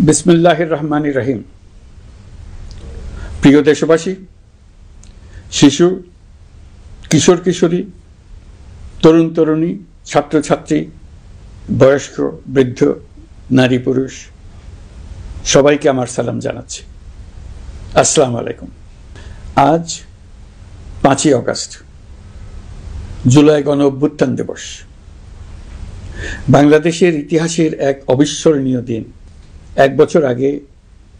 বিসমিল্লাহির রহমানির রহিম। প্রিয় দেশবাসী, শিশু, কিশোর কিশোরী, তরুণ তরুণী, ছাত্রছাত্রী, বয়স্ক, বৃদ্ধ, নারী পুরুষ সবাইকে আমার সালাম জানাচ্ছি। আসসালামু আলাইকুম। আজ 5ই অগস্ট, জুলাই গণ অভ্যুত্থান দিবস। বাংলাদেশের ইতিহাসের এক অবিস্মরণীয় দিন। 1 বছর আগে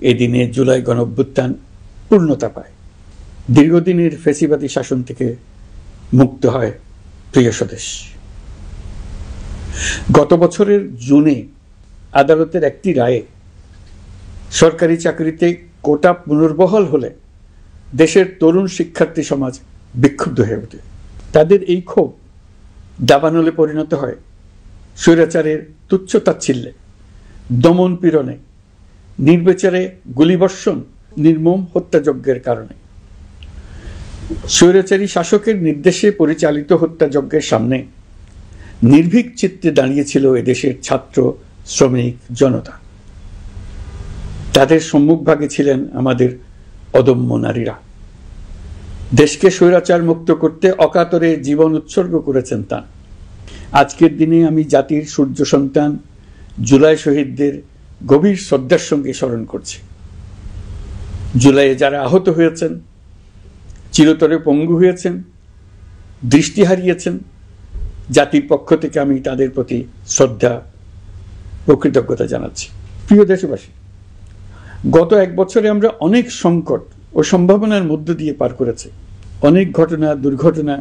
এই দিনে জুলাই গণ অভ্যুত্থান পূর্ণতা পায়। দীর্ঘদিনের ফ্যাসিবাদী শাসন থেকে মুক্ত হয় প্রিয় স্বদেশ। গত বছরের জুনে আদালতের একটি রায়ে সরকারি চাকরিতে কোটা পুনর্বহাল হলে দেশের তরুণ শিক্ষার্থী সমাজ বিক্ষুব্ধ হয়ে ওঠে। তাদের এই ক্ষোভ দাবানলে পরিণত হয় স্বৈরাচারের তুচ্ছতাচ্ছিল্যে, দমন পীড়নে, নির্বিচারে গুলিবর্ষণ, নির্মম হত্যাযজ্ঞের কারণে। স্বৈরাচারী শাসকের নির্দেশে পরিচালিত হত্যাযজ্ঞের সামনে নির্ভীক চিত্তে দাঁড়িয়েছিল এদেশের ছাত্র, শ্রমিক, জনতা। তাদের সম্মুখভাগে ছিলেন আমাদের অদম্য নারীরা। দেশকে স্বৈরাচার মুক্ত করতে অকাতরে জীবন উৎসর্গ করেছেন তাঁরা। আজকের দিনে আমি জাতির সূর্য সন্তান জুলাই শহীদদের গভীর শ্রদ্ধার সঙ্গে স্মরণ করছি। জুলাইয়ে যারা আহত হয়েছেন, চিরতরে পঙ্গু হয়েছেন, দৃষ্টি হারিয়েছেন, জাতির পক্ষ থেকে আমি তাদের প্রতি শ্রদ্ধা ও কৃতজ্ঞতা জানাচ্ছি। প্রিয় দেশবাসী, গত 1 বছরে আমরা অনেক সংকট ও সম্ভাবনার মধ্য দিয়ে পার করেছি। অনেক ঘটনা, দুর্ঘটনা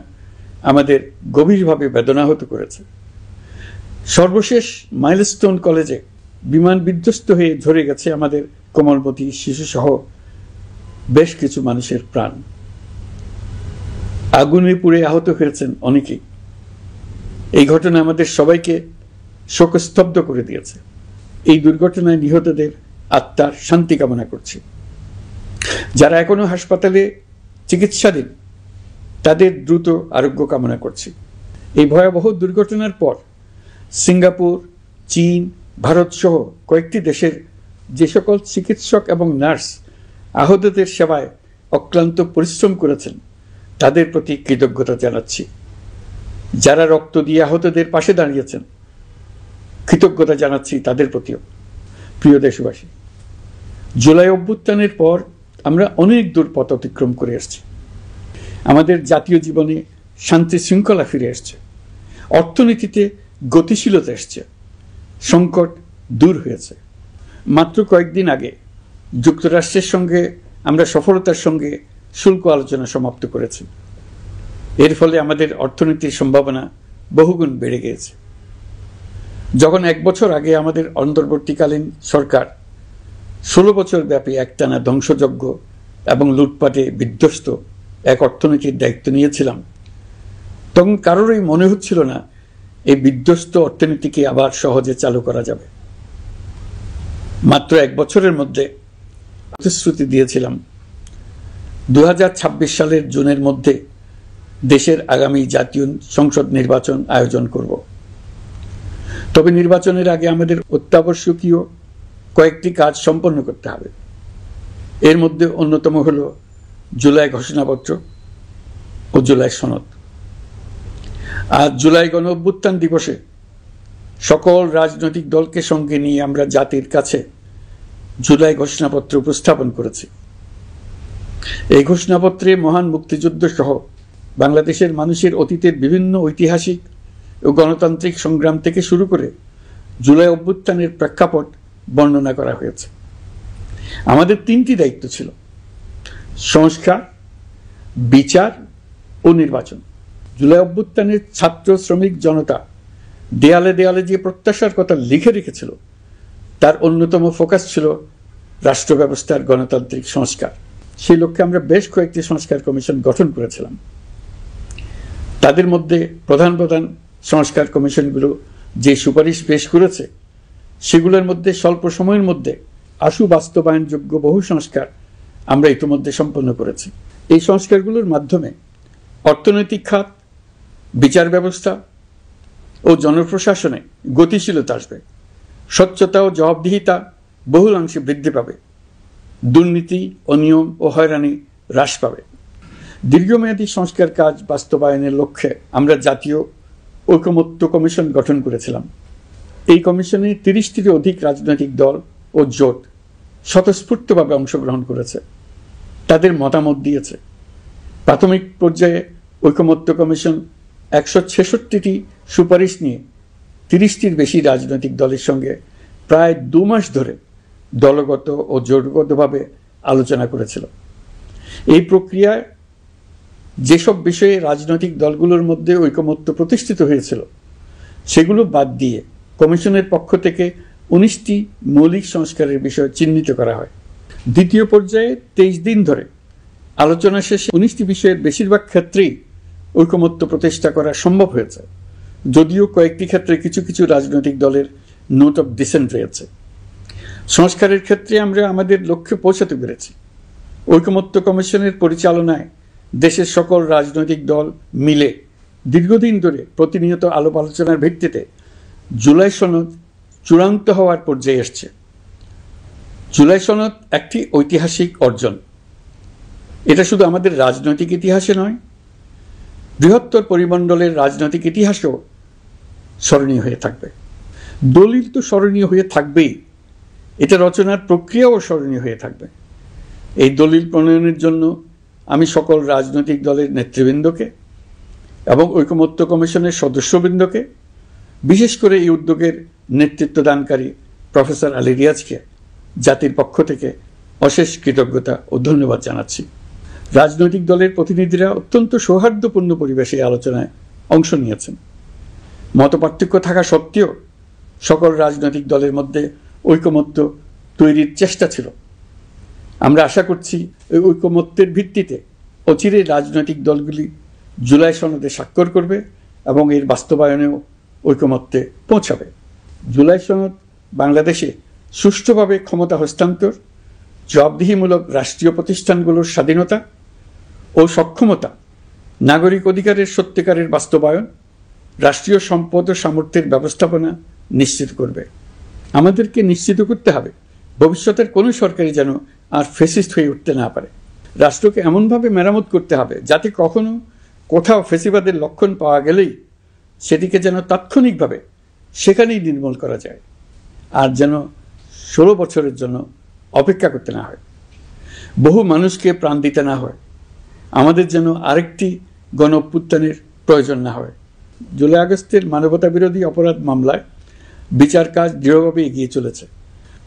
আমাদের গভীরভাবে বেদনাহত করেছে। সর্বশেষ মাইলস্টোন কলেজে বিমান বিধ্বস্ত হয়ে ঝরে গেছে আমাদের কোমলমতি শিশুসহ বেশ কিছু মানুষের প্রাণ। আগুনে পুড়ে আহত হয়েছেন অনেকেই। এই ঘটনা আমাদের সবাইকে শোকস্তব্ধ করে দিয়েছে। এই দুর্ঘটনায় নিহতদের আত্মার শান্তি কামনা করছি। যারা এখনো হাসপাতালে চিকিৎসাধীন তাদের দ্রুত আরোগ্য কামনা করছি। এই ভয়াবহ দুর্ঘটনার পর সিঙ্গাপুর, চীন, ভারত সহ কয়েকটি দেশের যে সকল চিকিৎসক এবং নার্স আহতদের সেবায় অক্লান্ত পরিশ্রম করেছেন তাদের প্রতি কৃতজ্ঞতা জানাচ্ছি। যারা রক্ত দিয়ে আহতদের পাশে দাঁড়িয়েছেন কৃতজ্ঞতা জানাচ্ছি তাদের প্রতিও। প্রিয় দেশবাসী, জুলাই অভ্যুত্থানের পর আমরা অনেক দূর পথ অতিক্রম করে এসেছি। আমাদের জাতীয় জীবনে শান্তি শৃঙ্খলা ফিরে এসছে, অর্থনীতিতে গতিশীলতা এসছে, সংকট দূর হয়েছে। মাত্র কয়েকদিন আগে যুক্তরাষ্ট্রের সঙ্গে আমরা সফলতার সঙ্গে শুল্ক আলোচনা সমাপ্ত করেছি। এর ফলে আমাদের অর্থনীতির সম্ভাবনা বহুগুণ বেড়ে গিয়েছে। যখন 1 বছর আগে আমাদের অন্তর্বর্তীকালীন সরকার 16 বছর ব্যাপী একটানা ধ্বংসযজ্ঞ এবং লুটপাটে বিধ্বস্ত এক অর্থনীতির দায়িত্ব নিয়েছিলাম, তখন কারোরই মনে হচ্ছিল না এই বিধ্বস্ত অর্থনীতিকে আবার সহজে চালু করা যাবে। মাত্র 1 বছরের মধ্যে প্রতিশ্রুতি দিয়েছিলাম 2026 সালের জুনের মধ্যে দেশের আগামী জাতীয় সংসদ নির্বাচন আয়োজন করব। তবে নির্বাচনের আগে আমাদের অত্যাবশ্যকীয় কয়েকটি কাজ সম্পন্ন করতে হবে। এর মধ্যে অন্যতম হল জুলাই ঘোষণাপত্র ও জুলাই সনদ। আজ জুলাই গণ অভ্যুত্থান দিবসে সকল রাজনৈতিক দলকে সঙ্গে নিয়ে আমরা জাতির কাছে জুলাই ঘোষণাপত্র উপস্থাপন করেছি। এই ঘোষণাপত্রে মহান মুক্তিযুদ্ধ সহ বাংলাদেশের মানুষের অতীতের বিভিন্ন ঐতিহাসিক ও গণতান্ত্রিক সংগ্রাম থেকে শুরু করে জুলাই অভ্যুত্থানের প্রেক্ষাপট বর্ণনা করা হয়েছে। আমাদের 3টি দায়িত্ব ছিল: সংস্কার, বিচার ও নির্বাচন। জুলাই অভ্যুত্থানের ছাত্র, শ্রমিক, জনতা দেয়ালে দেয়ালে যে প্রত্যাশার কথা লিখে রেখেছিল তার অন্যতম ফোকাস ছিল রাষ্ট্র ব্যবস্থার গণতান্ত্রিক সংস্কার। সেই লক্ষ্যে আমরা বেশ কয়েকটি সংস্কার কমিশন গঠন করেছিলাম। তাদের মধ্যে প্রধান প্রধান সংস্কার কমিশনগুলো যে সুপারিশ পেশ করেছে সেগুলোর মধ্যে স্বল্প সময়ের মধ্যে আশু বাস্তবায়নযোগ্য বহু সংস্কার আমরা ইতিমধ্যে সম্পন্ন করেছি। এই সংস্কারগুলোর মাধ্যমে অর্থনৈতিক খাত, বিচার ব্যবস্থা ও জনপ্রশাসনে গতিশীলতা আসবে। স্বচ্ছতা ও জবাবদিহিতা বহুলাংশে বৃদ্ধি পাবে, দুর্নীতি, অনিয়ম ও হয়রানি হ্রাস পাবে। দীর্ঘমেয়াদী সংস্কার কাজ বাস্তবায়নের লক্ষ্যে আমরা জাতীয় ঐকমত্য কমিশন গঠন করেছিলাম। এই কমিশনে 30টিরও অধিক রাজনৈতিক দল ও জোট স্বতঃস্ফূর্তভাবে অংশগ্রহণ করেছে, তাদের মতামত দিয়েছে। প্রাথমিক পর্যায়ে ঐকমত্য কমিশন 166টি সুপারিশ নিয়ে 30টির বেশি রাজনৈতিক দলের সঙ্গে প্রায় 2 মাস ধরে দলগত ও জোটগতভাবে আলোচনা করেছিল। এই প্রক্রিয়ায় যেসব বিষয়ে রাজনৈতিক দলগুলোর মধ্যে ঐকমত্য প্রতিষ্ঠিত হয়েছিল সেগুলো বাদ দিয়ে কমিশনের পক্ষ থেকে 19টি মৌলিক সংস্কারের বিষয় চিহ্নিত করা হয়। দ্বিতীয় পর্যায়ে 23 দিন ধরে আলোচনা শেষে 19টি বিষয়ের বেশিরভাগ ক্ষেত্রেই ঐকমত্য প্রতিষ্ঠা করা সম্ভব হয়েছে, যদিও কয়েকটি ক্ষেত্রে কিছু কিছু রাজনৈতিক দলের নোট অফ ডিসেন্ট রয়েছে। সংস্কারের ক্ষেত্রে আমরা আমাদের লক্ষ্যে পৌঁছাতে পেরেছি। ঐকমত্য কমিশনের পরিচালনায় দেশের সকল রাজনৈতিক দল মিলে দীর্ঘদিন ধরে প্রতিনিয়ত আলাপ আলোচনার ভিত্তিতে জুলাই সনদ চূড়ান্ত হওয়ার পর্যায়ে এসছে। জুলাই সনদ একটি ঐতিহাসিক অর্জন। এটা শুধু আমাদের রাজনৈতিক ইতিহাসে নয়, বৃহত্তর পরিমণ্ডলের রাজনৈতিক ইতিহাসেও স্মরণীয় হয়ে থাকবে। দলিল তো স্মরণীয় হয়ে থাকবেই, এটা রচনার প্রক্রিয়াও স্মরণীয় হয়ে থাকবে। এই দলিল প্রণয়নের জন্য আমি সকল রাজনৈতিক দলের নেতৃবৃন্দকে এবং ঐকমত্য কমিশনের সদস্যবৃন্দকে, বিশেষ করে এই উদ্যোগের নেতৃত্বদানকারী প্রফেসর আলী রিয়াজকে জাতির পক্ষ থেকে অশেষ কৃতজ্ঞতা ও ধন্যবাদ জানাচ্ছি। রাজনৈতিক দলের প্রতিনিধিরা অত্যন্ত সৌহার্দ্যপূর্ণ পরিবেশে আলোচনায় অংশ নিয়েছেন। মতপার্থক্য থাকা সত্ত্বেও সকল রাজনৈতিক দলের মধ্যে ঐকমত্য তৈরির চেষ্টা ছিল। আমরা আশা করছি এই ঐকমত্যের ভিত্তিতে অচিরে রাজনৈতিক দলগুলি জুলাই সনদে স্বাক্ষর করবে এবং এর বাস্তবায়নেও ঐকমত্যে পৌঁছাবে। জুলাই সনদ বাংলাদেশে সুষ্ঠুভাবে ক্ষমতা হস্তান্তর, জবাবদিহিমূলক রাষ্ট্রীয় প্রতিষ্ঠানগুলোর স্বাধীনতা ও সক্ষমতা, নাগরিক অধিকারের সত্যিকারের বাস্তবায়ন, রাষ্ট্রীয় সম্পদ ও সামর্থ্যের ব্যবস্থাপনা নিশ্চিত করবে। আমাদেরকে নিশ্চিত করতে হবে ভবিষ্যতের কোনো সরকারই যেন আর ফ্যাসিস্ট হয়ে উঠতে না পারে। রাষ্ট্রকে এমনভাবে মেরামত করতে হবে যাতে কখনো কোথাও ফ্যাসিবাদের লক্ষণ পাওয়া গেলেই সেটিকে যেন তাৎক্ষণিকভাবে সেখানেই নির্মূল করা যায়, আর যেন 16 বছরের জন্য অপেক্ষা করতে না হয়, বহু মানুষকে প্রাণ দিতে না হয়, আমাদের যেন আরেকটি গণ অভ্যুত্থানের প্রয়োজন না হয়। জুলাই আগস্টের মানবতা বিরোধী অপরাধ মামলায় বিচার কাজ দৃঢ়ভাবে এগিয়ে চলেছে।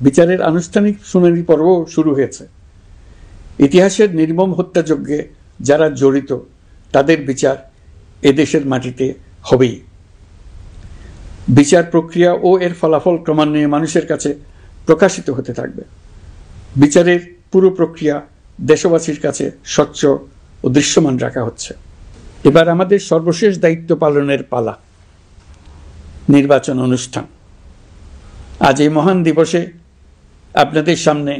বিচারের আনুষ্ঠানিক শুনানি পর্বও শুরু হয়েছে। ইতিহাসের নির্মম হত্যাযজ্ঞে যারা জড়িত তাদের বিচার এদেশের মাটিতে হবেই। বিচার প্রক্রিয়া ও এর ফলাফল ক্রমান্বয়ে মানুষের কাছে প্রকাশিত হতে থাকবে। বিচারের পুরো প্রক্রিয়া দেশবাসীর কাছে স্বচ্ছ ও দৃশ্যমান রাখা হচ্ছে। এবার আমাদের সর্বশেষ দায়িত্ব পালনের পালা, নির্বাচন অনুষ্ঠান। আজ এই মহান দিবসে আপনাদের সামনে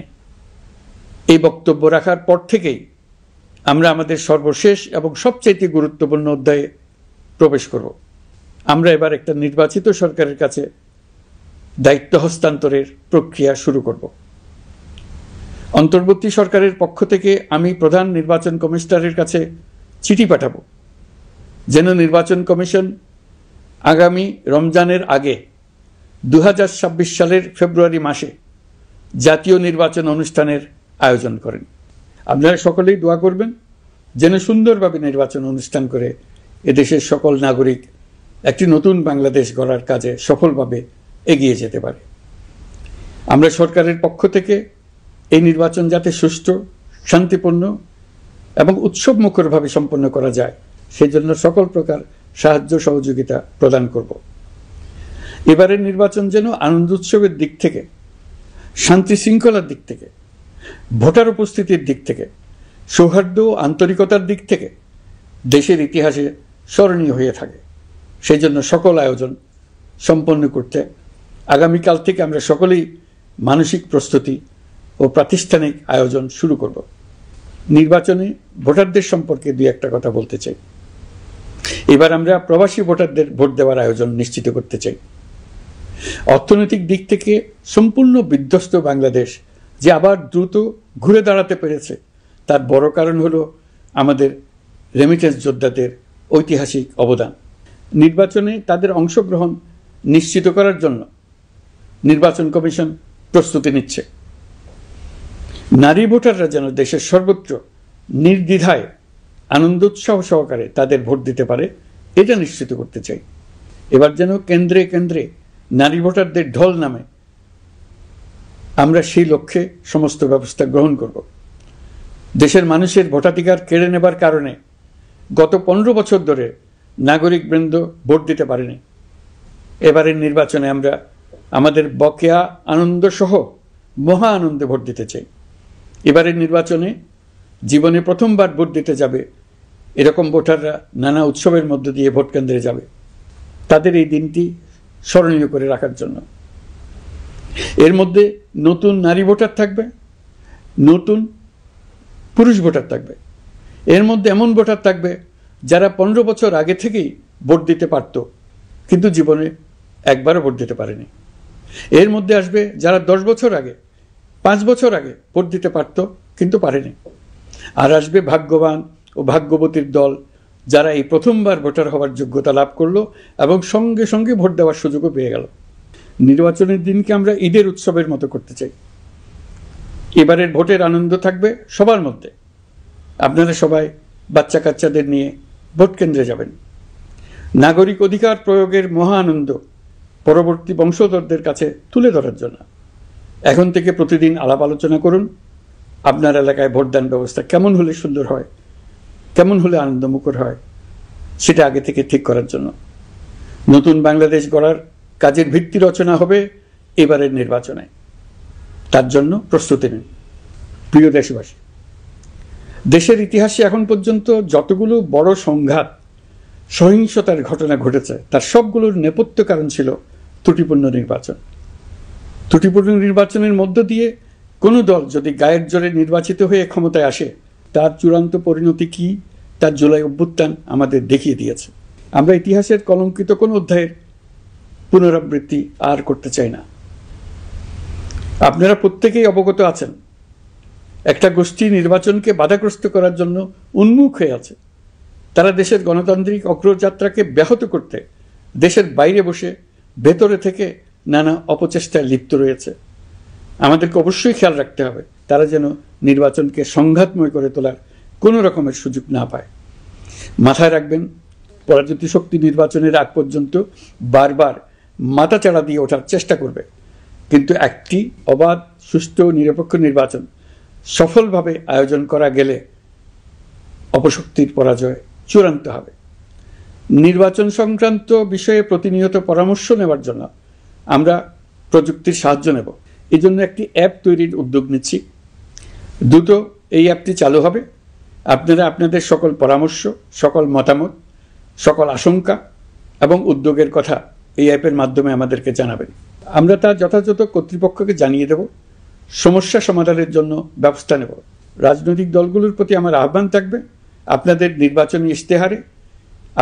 এই বক্তব্য রাখার পর থেকেই আমরা আমাদের সর্বশেষ এবং সবচেয়ে গুরুত্বপূর্ণ অধ্যায়ে প্রবেশ করব। আমরা এবার একটা নির্বাচিত সরকারের কাছে দায়িত্ব হস্তান্তরের প্রক্রিয়া শুরু করব। অন্তর্বর্তী সরকারের পক্ষ থেকে আমি প্রধান নির্বাচন কমিশনারের কাছে চিঠি পাঠাবো যেন নির্বাচন কমিশন আগামী রমজানের আগে 2026 সালের ফেব্রুয়ারি মাসে জাতীয় নির্বাচন অনুষ্ঠানের আয়োজন করেন। আপনারা সকলেই দোয়া করবেন যেন সুন্দরভাবে নির্বাচন অনুষ্ঠান করে এদেশের সকল নাগরিক একটি নতুন বাংলাদেশ গড়ার কাজে সফলভাবে এগিয়ে যেতে পারে। আমরা সরকারের পক্ষ থেকে এই নির্বাচন যাতে সুষ্ঠু, শান্তিপূর্ণ এবং উৎসবমুখরভাবে সম্পন্ন করা যায় সেজন্য সকল প্রকার সাহায্য সহযোগিতা প্রদান করব। এবারের নির্বাচন যেন আনন্দ উৎসবের দিক থেকে, শান্তি শৃঙ্খলার দিক থেকে, ভোটার উপস্থিতির দিক থেকে, সৌহার্দ্য ও আন্তরিকতার দিক থেকে দেশের ইতিহাসে স্মরণীয় হয়ে থাকে। সেই জন্য সকল আয়োজন সম্পন্ন করতে আগামীকাল থেকে আমরা সকলেই মানসিক প্রস্তুতি ও প্রাতিষ্ঠানিক আয়োজন শুরু করব। নির্বাচনে ভোটারদের সম্পর্কে দুই একটা কথা বলতে চাই। এবার আমরা প্রবাসী ভোটারদের ভোট দেওয়ার আয়োজন নিশ্চিত করতে চাই। অর্থনৈতিক দিক থেকে সম্পূর্ণ বিধ্বস্ত বাংলাদেশ যে আবার দ্রুত ঘুরে দাঁড়াতে পেরেছে, তার বড় কারণ হলো আমাদের রেমিটেন্স যোদ্ধাদের ঐতিহাসিক অবদান। নির্বাচনে তাদের অংশগ্রহণ নিশ্চিত করার জন্য নির্বাচন কমিশন প্রস্তুতি নিচ্ছে। নারী ভোটাররা যেন দেশের সর্বত্র নির্দ্বিধায় আনন্দোৎসাহ সহকারে তাদের ভোট দিতে পারে, এটা নিশ্চিত করতে চাই। এবার যেন কেন্দ্রে কেন্দ্রে নারী ভোটারদের ঢল নামে, আমরা সেই লক্ষ্যে সমস্ত ব্যবস্থা গ্রহণ করব। দেশের মানুষের ভোটাধিকার কেড়ে নেবার কারণে গত 15 বছর ধরে নাগরিকবৃন্দ ভোট দিতে পারেনি। এবারের নির্বাচনে আমরা আমাদের বকেয়া আনন্দ সহ মহা আনন্দে ভোট দিতে চাই। এবারের নির্বাচনে জীবনে প্রথমবার ভোট দিতে যাবে এরকম ভোটাররা নানা উৎসবের মধ্য দিয়ে ভোট কেন্দ্রে যাবে, তাদের এই দিনটি স্মরণীয় করে রাখার জন্য। এর মধ্যে নতুন নারী ভোটার থাকবে, নতুন পুরুষ ভোটার থাকবে, এর মধ্যে এমন ভোটার থাকবে যারা 15 বছর আগে থেকেই ভোট দিতে পারত কিন্তু জীবনে একবারও ভোট দিতে পারেনি। এর মধ্যে আসবে যারা 10 বছর আগে, 5 বছর আগে ভোট দিতে পারত কিন্তু পারেনি। আর আসবে ভাগ্যবান ও ভাগ্যবতীর দল, যারা এই প্রথমবার ভোটার হওয়ার যোগ্যতা লাভ করলো এবং সঙ্গে সঙ্গে ভোট দেওয়ার সুযোগও পেয়ে গেল। নির্বাচনের দিনকে আমরা ঈদের উৎসবের মতো করতে চাই। এবারের ভোটের আনন্দ থাকবে সবার মধ্যে। আপনারা সবাই বাচ্চা কাচ্চাদের নিয়ে ভোট কেন্দ্রে যাবেন। নাগরিক অধিকার প্রয়োগের মহা আনন্দ পরবর্তী বংশধরদের কাছে তুলে ধরার জন্য এখন থেকে প্রতিদিন আলাপ আলোচনা করুন। আপনার এলাকায় ভোটদান ব্যবস্থা কেমন হলে সুন্দর হয়, কেমন হলে আনন্দমুখর হয়, সেটা আগে থেকে ঠিক করার জন্য। নতুন বাংলাদেশ গড়ার কাজের ভিত্তি রচনা হবে এবারের নির্বাচনে, তার জন্য প্রস্তুতি নিন। প্রিয় দেশবাসী, দেশের ইতিহাসে এখন পর্যন্ত যতগুলো বড় সংঘাত, সহিংসতার ঘটনা ঘটেছে তার সবগুলোর নেপথ্য কারণ ছিল ত্রুটিপূর্ণ নির্বাচন। ত্রুটিপূর্ণ নির্বাচনের মধ্য দিয়ে কোনো দল যদি গায়ের জোরে নির্বাচিত হয়ে ক্ষমতায় আসে, তার চূড়ান্ত পরিণতি কি তার জুলাই অভ্যুত্থান আমাদের দেখিয়ে দিয়েছে। আমরা ইতিহাসের কলঙ্কিত কোনো অধ্যায়ের পুনরাবৃত্তি আর করতে চাই না। আপনারা প্রত্যেকেই অবগত আছেন, একটা গোষ্ঠী নির্বাচনকে বাধাগ্রস্ত করার জন্য উন্মুখ হয়ে আছে। তারা দেশের গণতান্ত্রিক অগ্রযাত্রাকে ব্যাহত করতে দেশের বাইরে বসে ভেতরে থেকে নানা অপচেষ্টায় লিপ্ত রয়েছে। আমাদেরকে অবশ্যই খেয়াল রাখতে হবে তারা যেন নির্বাচনকে সংঘাতময় করে তোলার কোনো রকমের সুযোগ না পায়। মাথায় রাখবেন, পরাজিত শক্তি নির্বাচনের আগ পর্যন্ত বারবার মাথাচাড়া দিয়ে ওঠার চেষ্টা করবে, কিন্তু একটি অবাধ, সুষ্ঠু, নিরপেক্ষ নির্বাচন সফলভাবে আয়োজন করা গেলে অপশক্তির পরাজয় চূড়ান্ত হবে। নির্বাচন সংক্রান্ত বিষয়ে প্রতিনিয়ত পরামর্শ নেওয়ার জন্য আমরা প্রযুক্তির সাহায্য নেব। এই জন্য একটি অ্যাপ তৈরির উদ্যোগ নিচ্ছি। দ্রুত এই অ্যাপটি চালু হবে। আপনারা আপনাদের সকল পরামর্শ, সকল মতামত, সকল আশঙ্কা এবং উদ্যোগের কথা এই অ্যাপের মাধ্যমে আমাদেরকে জানাবেন। আমরা তা যথাযথ কর্তৃপক্ষকে জানিয়ে দেব, সমস্যা সমাধানের জন্য ব্যবস্থা নেব। রাজনৈতিক দলগুলোর প্রতি আমার আহ্বান থাকবে, আপনাদের নির্বাচনী ইশতেহারে,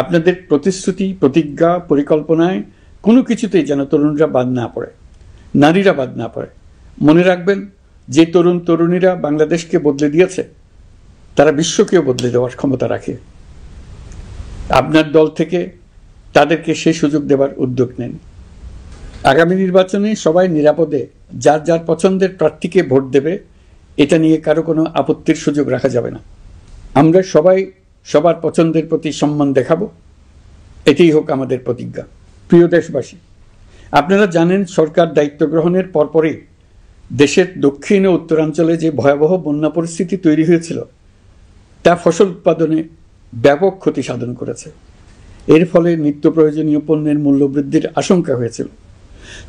আপনাদের প্রতিশ্রুতি, প্রতিজ্ঞা, পরিকল্পনায় কোনো কিছুতেই যেন তরুণরা বাদ না পড়ে, নারীরা বাদ না পড়ে। মনে রাখবেন, যে তরুণ তরুণীরা বাংলাদেশকে বদলে দিয়েছে তারা বিশ্বকেও বদলে দেওয়ার ক্ষমতা রাখে। আপনার দল থেকে তাদেরকে সেই সুযোগ দেওয়ার উদ্যোগ নেন। আগামী নির্বাচনে সবাই নিরাপদে যার যার পছন্দের প্রার্থীকে ভোট দেবে, এটা নিয়ে কারো কোনো আপত্তির সুযোগ রাখা যাবে না। আমরা সবাই সবার পছন্দের প্রতি সম্মান দেখাবো, এটাই হোক আমাদের প্রতিজ্ঞা। প্রিয় দেশবাসী, আপনারা জানেন সরকার দায়িত্ব গ্রহণের পরপরই দেশের দক্ষিণ ও উত্তরাঞ্চলে যে ভয়াবহ বন্যা পরিস্থিতি তৈরি হয়েছিল তা ফসল উৎপাদনে ব্যাপক ক্ষতি সাধন করেছে। এর ফলে নিত্য প্রয়োজনীয় পণ্যের মূল্য বৃদ্ধির আশঙ্কা হয়েছিল।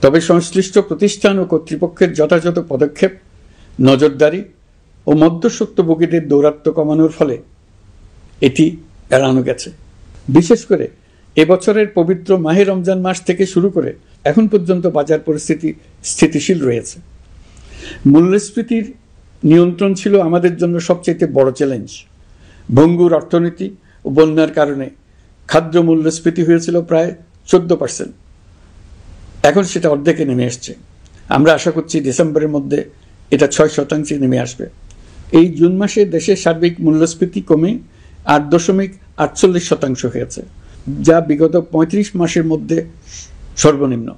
তবে সংশ্লিষ্ট প্রতিষ্ঠান ও কর্তৃপক্ষের যথাযথ পদক্ষেপ, নজরদারি ও মধ্যস্বত্বভোগীদের দৌরাত্ম্য কমানোর ফলে এটি এড়ানো গেছে। বিশেষ করে এবছরের পবিত্র মাহে রমজান মাস থেকে শুরু করে এখন পর্যন্ত বাজার পরিস্থিতি স্থিতিশীল রয়েছে। মূল্যস্ফীতির নিয়ন্ত্রণ ছিল আমাদের জন্য সবচেয়ে বড় চ্যালেঞ্জ। ভঙ্গুর অর্থনীতি ও বন্যার কারণে খাদ্য মূল্যস্ফীতি হয়েছিল প্রায় 14%। এখন সেটা অর্ধেকে নেমে এসছে। আমরা আশা করছি ডিসেম্বরের মধ্যে এটা 6% নেমে আসবে। এই জুন মাসে দেশের সার্বিক মূল্যস্ফীতি কমে 8.48% হয়েছে, যা বিগত 35 মাসের মধ্যে সর্বনিম্ন।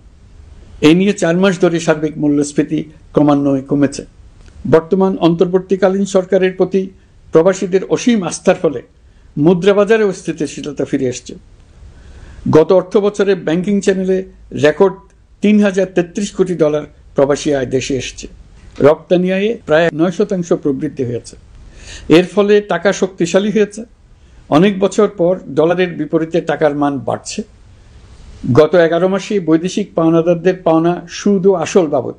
এই নিয়ে 4 মাস ধরে সার্বিক মূল্যস্ফীতি ক্রমান্বয়ে কমেছে। বর্তমান অন্তর্বর্তীকালীন সরকারের প্রতি প্রবাসীদের অসীম আস্থার ফলে মুদ্রা বাজারেও স্থিতিশীলতা ফিরে এসছে। গত অর্থ বছরে ব্যাংকিং চ্যানেলে রেকর্ড $3033 কোটি প্রবাসী আয় দেশে এসছে। রপ্তানি আয়ে প্রায় 9% প্রবৃদ্ধি হয়েছে। এর ফলে টাকা শক্তিশালী হয়েছে। অনেক বছর পর ডলারের বিপরীতে টাকার মান বাড়ছে। গত 11 মাসে বৈদেশিক পাওনাদারদের পাওনা সুদ ও আসল বাবদ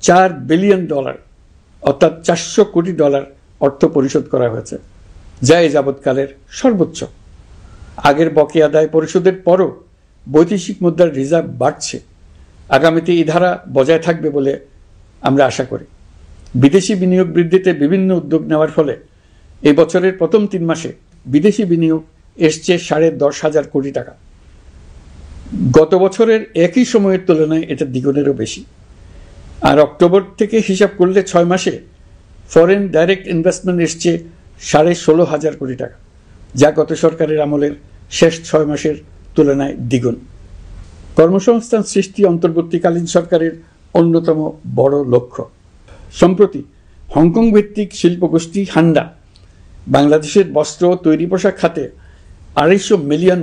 $4 বিলিয়ন অর্থাৎ $400 কোটি অর্থ পরিশোধ করা হয়েছে, যা এ যাবৎকালের সর্বোচ্চ। আগের বকেয়া আদায় পরিশোধের পরও বৈদেশিক মুদ্রার রিজার্ভ বাড়ছে। আগামীতে এই ধারা বজায় থাকবে বলে আমরা আশা করি। বিদেশি বিনিয়োগ বৃদ্ধিতে বিভিন্ন উদ্যোগ নেওয়ার ফলে এই বছরের প্রথম 3 মাসে বিদেশি বিনিয়োগ এসছে $10,500 কোটি। গত বছরের একই সময়ের তুলনায় এটা দ্বিগুণেরও বেশি। আর অক্টোবর থেকে হিসাব করলে 6 মাসে ফরেন ডাইরেক্ট ইনভেস্টমেন্ট এসছে $16,500 কোটি, যা গত সরকারের আমলের শেষ 6 মাসের তুলনায় দ্বিগুণ। কর্মসংস্থান সৃষ্টি অন্তর্বর্তীকালীন সরকারের অন্যতম বড় লক্ষ্য। সম্প্রতি হংকং ভিত্তিক শিল্পগোষ্ঠী হান্ডা বাংলাদেশের বস্ত্র ও তৈরি পোশাক খাতে $250 মিলিয়ন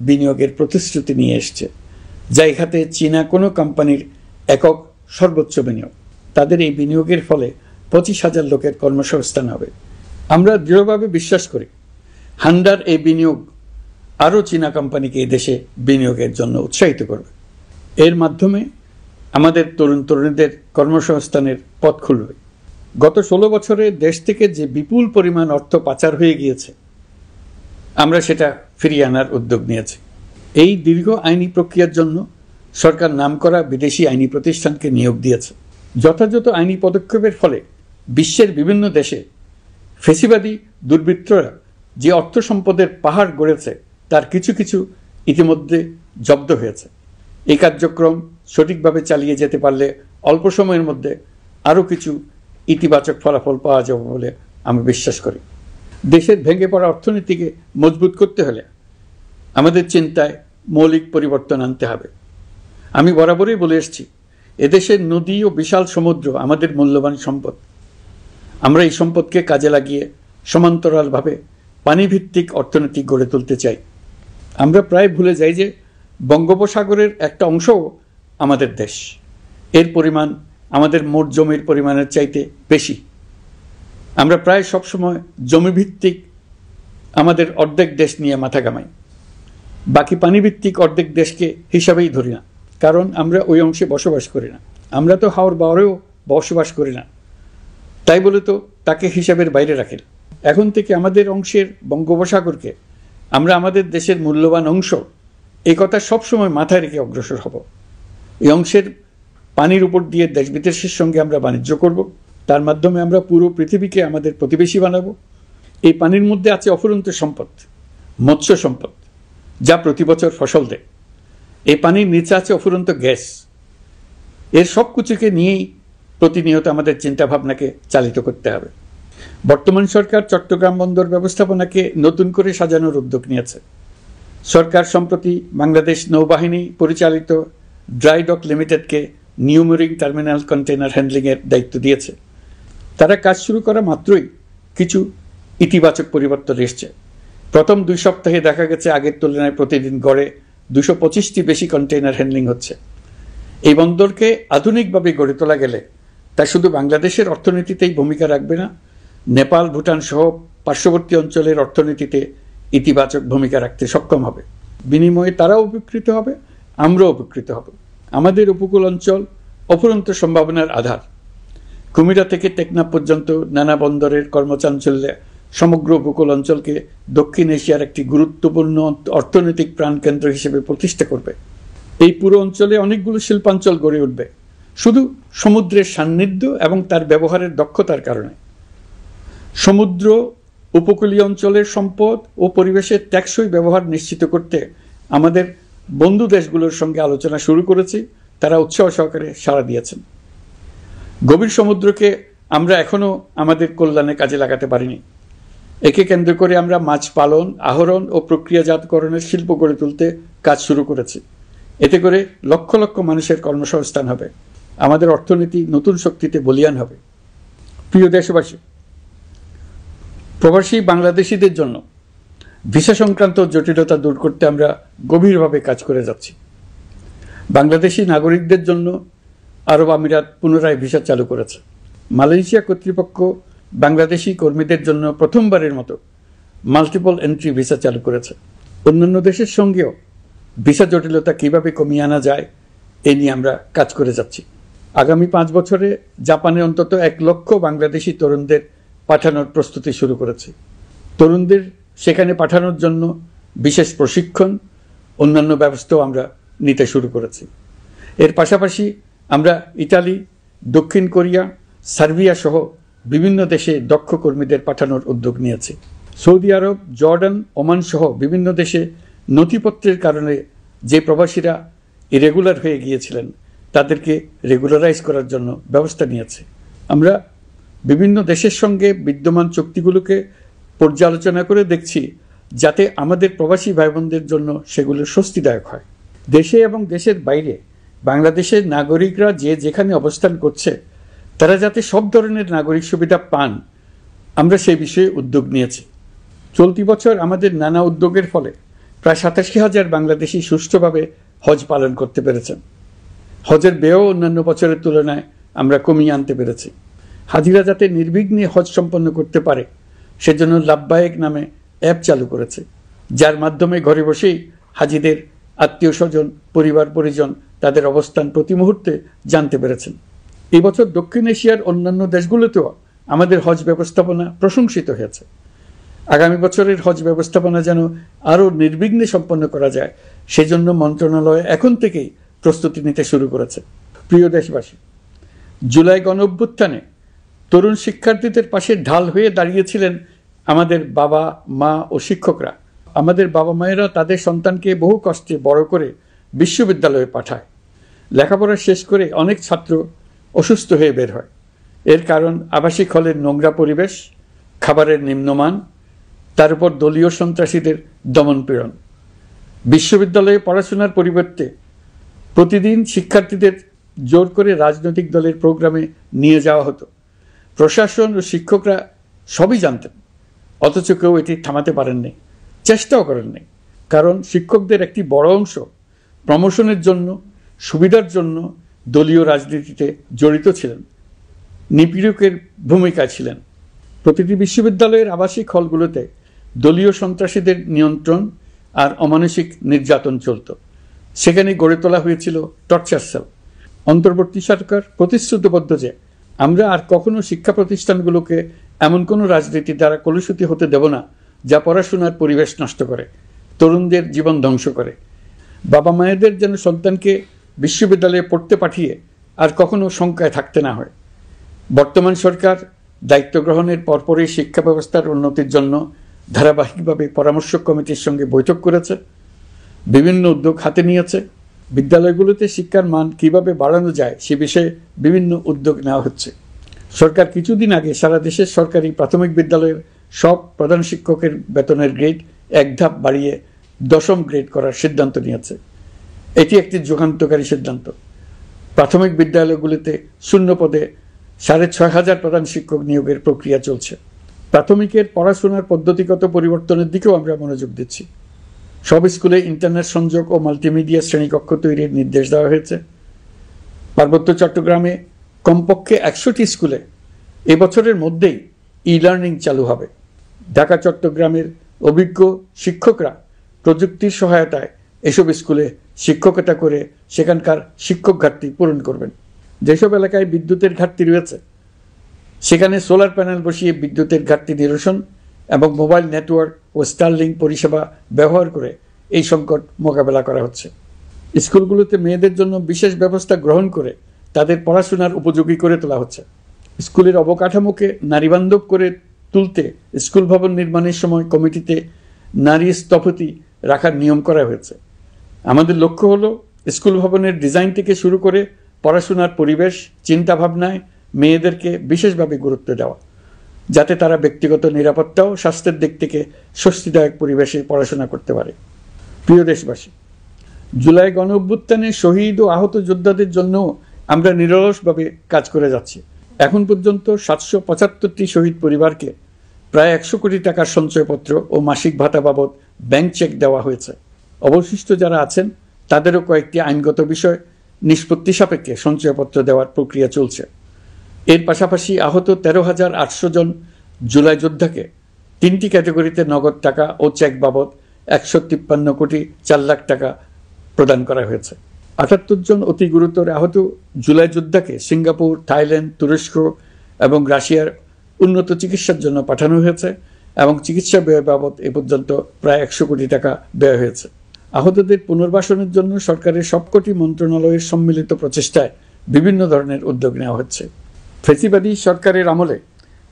বিনিয়োগের প্রতিশ্রুতি নিয়ে এসছে, যা এই খাতে চীনা কোনো কোম্পানির একক সর্বোচ্চ বিনিয়োগ। তাদের এই বিনিয়োগের ফলে 25,000 লোকের কর্মসংস্থান হবে। আমরা দৃঢ়ভাবে বিশ্বাস করি হান্ডার এই বিনিয়োগ আরও চীনা কোম্পানিকে এই দেশে বিনিয়োগের জন্য উৎসাহিত করবে। এর মাধ্যমে আমাদের তরুণ তরুণীদের কর্মসংস্থানের পথ খুলবে। গত 16 বছরে দেশ থেকে যে বিপুল পরিমাণ অর্থ পাচার হয়ে গিয়েছে, আমরা সেটা ফিরিয়ে আনার উদ্যোগ নিয়েছি। এই দীর্ঘ আইনি প্রক্রিয়ার জন্য সরকার নামকরা বিদেশি আইনি প্রতিষ্ঠানকে নিয়োগ দিয়েছে। যথাযথ আইনি পদক্ষেপের ফলে বিশ্বের বিভিন্ন দেশে ফেসিবাদী দুর্বৃত্তরা যে অর্থ সম্পদের পাহাড় গড়েছে তার কিছু কিছু ইতিমধ্যে জব্দ হয়েছে। এই কার্যক্রম সঠিকভাবে চালিয়ে যেতে পারলে অল্প সময়ের মধ্যে আরও কিছু ইতিবাচক ফলাফল পাওয়া যাবে বলে আমি বিশ্বাস করি। দেশের ভেঙে পড়া অর্থনীতিকে মজবুত করতে হলে আমাদের চিন্তায় মৌলিক পরিবর্তন আনতে হবে। আমি বরাবরই বলে এসেছি, এদেশের নদী ও বিশাল সমুদ্র আমাদের মূল্যবান সম্পদ। আমরা এই সম্পদকে কাজে লাগিয়ে সমান্তরালভাবে পানিভিত্তিক অর্থনীতি গড়ে তুলতে চাই। আমরা প্রায় ভুলে যাই যে বঙ্গোপসাগরের একটা অংশও আমাদের দেশ। এর পরিমাণ আমাদের মোট জমির পরিমাণের চাইতে বেশি। আমরা প্রায় সবসময় জমিভিত্তিক আমাদের অর্ধেক দেশ নিয়ে মাথা ঘামাই, বাকি পানিভিত্তিক অর্ধেক দেশকে হিসাবেই ধরি না, কারণ আমরা ওই অংশে বসবাস করি না। আমরা তো হাওর বাওরেও বসবাস করি না, তাই বলে তো তাকে হিসাবের বাইরে রাখি না। এখন থেকে আমাদের অংশের বঙ্গোপসাগরকে আমরা আমাদের দেশের মূল্যবান অংশ, এই কথা সবসময় মাথায় রেখে অগ্রসর হব। এই অংশের পানির উপর দিয়ে দেশ বিদেশের সঙ্গে আমরা বাণিজ্য করব, তার মাধ্যমে আমরা পুরো পৃথিবীকে আমাদের প্রতিবেশী বানাবো। এই পানির মধ্যে আছে অফুরন্ত সম্পদ, মৎস্য সম্পদ, যা প্রতি বছর ফসল দেয়। এই পানির নিচে আছে অফুরন্ত গ্যাস। এর সব কিছুকে নিয়েই প্রতিনিয়ত আমাদের চিন্তাভাবনাকে চালিত করতে হবে। বর্তমান সরকার চট্টগ্রাম বন্দর ব্যবস্থাপনাকে নতুন করে সাজানোর উদ্যোগ নিয়েছে। সরকার সম্প্রতি বাংলাদেশ নৌবাহিনী পরিচালিত ড্রাই ডক লিমিটেডকে নিউ মুরিং টার্মিনাল কন্টেইনার হ্যান্ডলিংয়ের দায়িত্ব দিয়েছে। তারা কাজ শুরু করা মাত্রই কিছু ইতিবাচক পরিবর্তন এসছে। প্রথম 2 সপ্তাহে দেখা গেছে আগের তুলনায় প্রতিদিন গড়ে 225টি বেশি কন্টেইনার হ্যান্ডলিং হচ্ছে। এই বন্দরকে আধুনিকভাবে গড়ে তোলা গেলে তা শুধু বাংলাদেশের অর্থনীতিতেই ভূমিকা রাখবে না, নেপাল, ভুটান সহ পার্শ্ববর্তী অঞ্চলের অর্থনীতিতে ইতিবাচক ভূমিকা রাখতে সক্ষম হবে। বিনিময়ে তারাও উপকৃত হবে, আমরাও উপকৃত হব। আমাদের উপকূল অঞ্চল অফুরন্ত সম্ভাবনার আধার। কুমিরা থেকে টেকনাফ পর্যন্ত নানা বন্দরের কর্মচাঞ্চল্যে সমগ্র উপকূল অঞ্চলকে দক্ষিণ এশিয়ার একটি গুরুত্বপূর্ণ অর্থনৈতিক প্রাণকেন্দ্র হিসেবে প্রতিষ্ঠা করবে। এই পুরো অঞ্চলে অনেকগুলো শিল্পাঞ্চল গড়ে উঠবে শুধু সমুদ্রের সান্নিধ্য এবং তার ব্যবহারের দক্ষতার কারণে। সমুদ্র উপকূলীয় অঞ্চলের সম্পদ ও পরিবেশের টেকসই ব্যবহার নিশ্চিত করতে আমাদের বন্ধু দেশগুলোর সঙ্গে আলোচনা শুরু করেছি, তারা উৎসাহ সহকারে সাড়া দিয়েছেন। গভীর সমুদ্রকে আমরা এখনো আমাদের কল্যাণে কাজে লাগাতে পারিনি। একে কেন্দ্র করে আমরা মাছ পালন, আহরণ ও প্রক্রিয়াজাতকরণের শিল্প গড়ে তুলতে কাজ শুরু করেছি। এতে করে লক্ষ লক্ষ মানুষের কর্মসংস্থান হবে, আমাদের অর্থনীতি নতুন শক্তিতে বলীয়ান হবে। প্রিয় দেশবাসী, প্রবাসী বাংলাদেশিদের জন্য ভিসা সংক্রান্ত জটিলতা দূর করতে আমরা গভীরভাবে কাজ করে যাচ্ছি। বাংলাদেশি নাগরিকদের জন্য আরব আমিরাত পুনরায় ভিসা চালু করেছে। মালয়েশিয়া কর্তৃপক্ষ বাংলাদেশি কর্মীদের জন্য প্রথমবারের মতো মাল্টিপল এন্ট্রি ভিসা চালু করেছে। অন্যান্য দেশের সঙ্গেও ভিসা জটিলতা কিভাবে কমিয়ে আনা যায় এ নিয়ে আমরা কাজ করে যাচ্ছি। আগামী 5 বছরে জাপানে অন্তত 1 লক্ষ বাংলাদেশি তরুণদের পাঠানোর প্রস্তুতি শুরু করেছি। তরুণদের সেখানে পাঠানোর জন্য বিশেষ প্রশিক্ষণ, অন্যান্য ব্যবস্থাও আমরা নিতে শুরু করেছি। এর পাশাপাশি আমরা ইতালি, দক্ষিণ কোরিয়া, সার্বিয়া সহ বিভিন্ন দেশে দক্ষ কর্মীদের পাঠানোর উদ্যোগ নিয়েছি। সৌদি আরব, জর্ডান, ওমান সহ বিভিন্ন দেশে নথিপত্রের কারণে যে প্রবাসীরা ইরেগুলার হয়ে গিয়েছিলেন তাদেরকে রেগুলারাইজ করার জন্য ব্যবস্থা নিয়েছে। আমরা বিভিন্ন দেশের সঙ্গে বিদ্যমান চুক্তিগুলোকে পর্যালোচনা করে দেখছি যাতে আমাদের প্রবাসী ভাই বোনদের জন্য সেগুলো স্বস্তিদায়ক হয়। দেশে এবং দেশের বাইরে বাংলাদেশের নাগরিকরা যে যেখানে অবস্থান করছে তারা যাতে সব ধরনের নাগরিক সুবিধা পান, আমরা সেই বিষয়ে উদ্যোগ নিয়েছি। চলতি বছর আমাদের নানা উদ্যোগের ফলে প্রায় 87,000 বাংলাদেশি সুষ্ঠুভাবে হজ পালন করতে পেরেছেন। হজের ব্যয়ও অন্যান্য বছরের তুলনায় আমরা কমিয়ে আনতে পেরেছি। হাজিরা যাতে নির্বিঘ্নে হজ সম্পন্ন করতে পারে সেজন্য লাব্বায়েক নামে অ্যাপ চালু করেছে, যার মাধ্যমে ঘরে বসেই হাজিদের আত্মীয় স্বজন, পরিবার পরিজন তাদের অবস্থান প্রতি মুহূর্তে জানতে পেরেছেন। এই বছর দক্ষিণ এশিয়ার অন্যান্য দেশগুলোতেও আমাদের হজ ব্যবস্থাপনা প্রশংসিত হয়েছে। আগামী বছরের হজ ব্যবস্থাপনা যেন আরও নির্বিঘ্নে সম্পন্ন করা যায় সেজন্য মন্ত্রণালয় এখন থেকেই প্রস্তুতি নিতে শুরু করেছে। প্রিয় দেশবাসী, জুলাই গণঅভ্যুত্থানে তরুণ শিক্ষার্থীদের পাশে ঢাল হয়ে দাঁড়িয়েছিলেন আমাদের বাবা মা ও শিক্ষকরা। আমাদের বাবা মায়েরা তাদের সন্তানকে বহু কষ্টে বড় করে বিশ্ববিদ্যালয়ে পাঠায়। লেখাপড়া শেষ করে অনেক ছাত্র অসুস্থ হয়ে বের হয়। এর কারণ আবাসিক হলের নোংরা পরিবেশ, খাবারের নিম্নমান, তার উপর দলীয় সন্ত্রাসীদের দমনপীড়ন। বিশ্ববিদ্যালয়ে পড়াশোনার পরিবর্তে প্রতিদিন শিক্ষার্থীদের জোর করে রাজনৈতিক দলের প্রোগ্রামে নিয়ে যাওয়া হতো। প্রশাসন ও শিক্ষকরা সবই জানতেন, অথচ কেউ এটি থামাতে পারেননি, চেষ্টাও করেননি। কারণ শিক্ষকদের একটি বড় অংশ প্রমোশনের জন্য, সুবিধার জন্য দলীয় রাজনীতিতে জড়িত ছিলেন, নিপীড়কের ভূমিকায় ছিলেন। প্রতিটি বিশ্ববিদ্যালয়ের আবাসিক হলগুলোতে দলীয় সন্ত্রাসীদের নিয়ন্ত্রণ আর অমানসিক নির্যাতন চলত। সেখানে গড়ে তোলা হয়েছিল টর্চার সেল। অন্তর্বর্তী সরকার প্রতিশ্রুতিবদ্ধ যে আমরা আর কখনো শিক্ষা প্রতিষ্ঠানগুলোকে এমন কোনো রাজনীতি দ্বারা কলুষিত হতে দেব না যা পড়াশোনার পরিবেশ নষ্ট করে, তরুণদের জীবন ধ্বংস করে। বাবা মায়েদের যেন সন্তানকে বিশ্ববিদ্যালয়ে পড়তে পাঠিয়ে আর কখনো শঙ্কায় থাকতে না হয়। বর্তমান সরকার দায়িত্ব গ্রহণের পরপরই শিক্ষা ব্যবস্থার উন্নতির জন্য ধারাবাহিকভাবে পরামর্শ কমিটির সঙ্গে বৈঠক করেছে, বিভিন্ন উদ্যোগ হাতে নিয়েছে। বিদ্যালয়গুলোতে শিক্ষার মান কিভাবে বাড়ানো যায় সে বিষয়ে বিভিন্ন উদ্যোগ নেওয়া হচ্ছে। সরকার কিছুদিন আগে সারা দেশের সরকারি প্রাথমিক বিদ্যালয়ের সব প্রধান শিক্ষকের বেতনের গ্রেড 1 ধাপ বাড়িয়ে 10ম গ্রেড করার সিদ্ধান্ত নিয়েছে। এটি একটি যুগান্তকারী সিদ্ধান্ত। প্রাথমিক বিদ্যালয়গুলিতে শূন্য পদে 6,500 প্রধান শিক্ষক নিয়োগের প্রক্রিয়া চলছে। প্রাথমিকের পড়াশোনার পদ্ধতিগত পরিবর্তনের দিকেও আমরা মনোযোগ দিচ্ছি। সব স্কুলে ইন্টারনেট সংযোগ ও মাল্টিমিডিয়া শ্রেণীকক্ষ তৈরির নির্দেশ দেওয়া হয়েছে। পার্বত্য চট্টগ্রামে কমপক্ষে 100টি স্কুলে এবছরের মধ্যেই ই-লার্নিং চালু হবে। ঢাকা চট্টগ্রামের অভিজ্ঞ শিক্ষকরা প্রযুক্তির সহায়তায় এসব স্কুলে শিক্ষকতা করে সেখানকার শিক্ষক ঘাটতি পূরণ করবেন। যেসব এলাকায় বিদ্যুতের ঘাটতি রয়েছে সেখানে সোলার প্যানেল বসিয়ে বিদ্যুতের ঘাটতি নিরসন এবং মোবাইল নেটওয়ার্ক ও স্টারলিংক পরিষেবা ব্যবহার করে এই সংকট মোকাবেলা করা হচ্ছে। স্কুলগুলোতে মেয়েদের জন্য বিশেষ ব্যবস্থা গ্রহণ করে তাদের পড়াশোনার উপযোগী করে তোলা হচ্ছে। স্কুলের অবকাঠামোকে নারীবান্ধব করে তুলতে স্কুল ভবন নির্মাণের সময় কমিটিতে নারী স্থপতি রাখার নিয়ম করা হয়েছে। আমাদের লক্ষ্য হলো স্কুল ভবনের ডিজাইন থেকে শুরু করে পড়াশোনার পরিবেশ, চিন্তাভাবনায় মেয়েদেরকে বিশেষভাবে গুরুত্ব দেওয়া, যাতে তারা ব্যক্তিগত নিরাপত্তা ও স্বাস্থ্যের দিক থেকে স্বস্তিদায়ক পরিবেশে পড়াশোনা করতে পারে। প্রিয় দেশবাসী, জুলাই গণ অভ্যুত্থানে শহীদ ও আহত যোদ্ধাদের জন্য আমরা নিরলসভাবে কাজ করে যাচ্ছি। এখন পর্যন্ত 775টি শহীদ পরিবারকে প্রায় 100 কোটি টাকার সঞ্চয়পত্র ও মাসিক ভাতা বাবদ ব্যাংক চেক দেওয়া হয়েছে। অবশিষ্ট যারা আছেন তাদেরও কয়েকটি আইনগত বিষয় নিষ্পত্তি সাপেক্ষে সঞ্চয়পত্র দেওয়ার প্রক্রিয়া চলছে। এর পাশাপাশি আহত 13,800 জন জুলাই যোদ্ধাকে 3টি ক্যাটাগরিতে নগদ টাকা ও চেক বাবদ 153 কোটি 4 লাখ টাকা প্রদান করা হয়েছে। 78 জন অতি গুরুতর আহত জুলাই যোদ্ধাকে সিঙ্গাপুর, থাইল্যান্ড, তুরস্ক এবং রাশিয়ার উন্নত চিকিৎসার জন্য পাঠানো হয়েছে এবং চিকিৎসা ব্যয় বাবদ এ পর্যন্ত প্রায় 100 কোটি টাকা ব্যয় হয়েছে। আহতদের পুনর্বাসনের জন্য সরকারের সবকটি মন্ত্রণালয়ের সম্মিলিত প্রচেষ্টায় বিভিন্ন ধরনের উদ্যোগ নেওয়া হচ্ছে। ফ্যাসিবাদী সরকারের আমলে